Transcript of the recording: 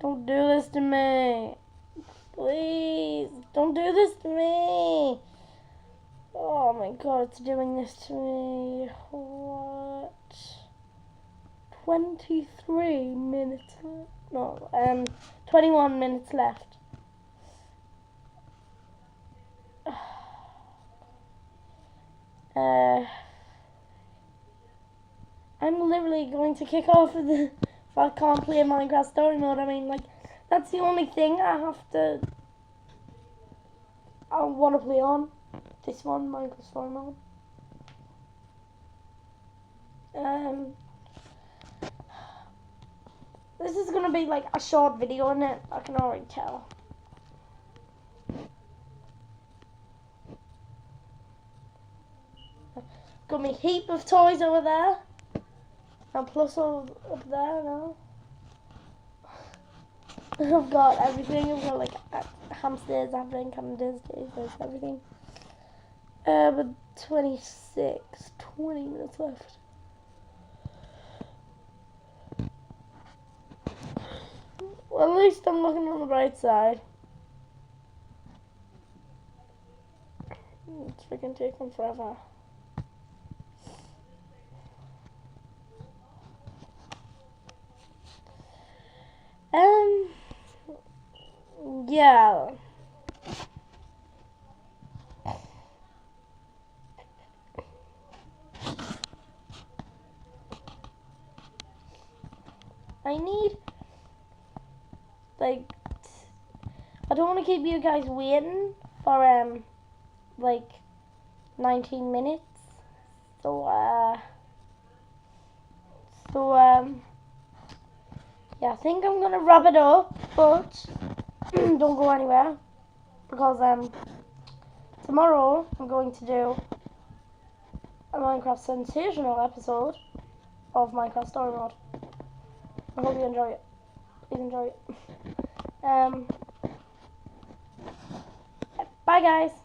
Don't do this to me. Please, don't do this to me. Oh my god, it's doing this to me. What? 23 minutes. No, 21 minutes left. I'm literally going to kick off if I can't play Minecraft Story Mode. I mean, like, that's the only thing I want to play on. This one, Minecraft Story Mode. This is gonna be like a short video, isn't it? I can already tell. Got me heap of toys over there. And plus up there now. I've got everything. I've got like hamsters, everything, calendars, days, everything. But 20 minutes left. Well, at least I'm looking on the bright side. It's freaking taking forever. Yeah. I need, like, I don't want to keep you guys waiting for, like, 19 minutes. So, yeah, I think I'm going to wrap it up, but don't go anywhere, because, tomorrow I'm going to do a Minecraft sensational episode of Minecraft Story Mode. I hope you enjoy it. Please enjoy it. Bye, guys.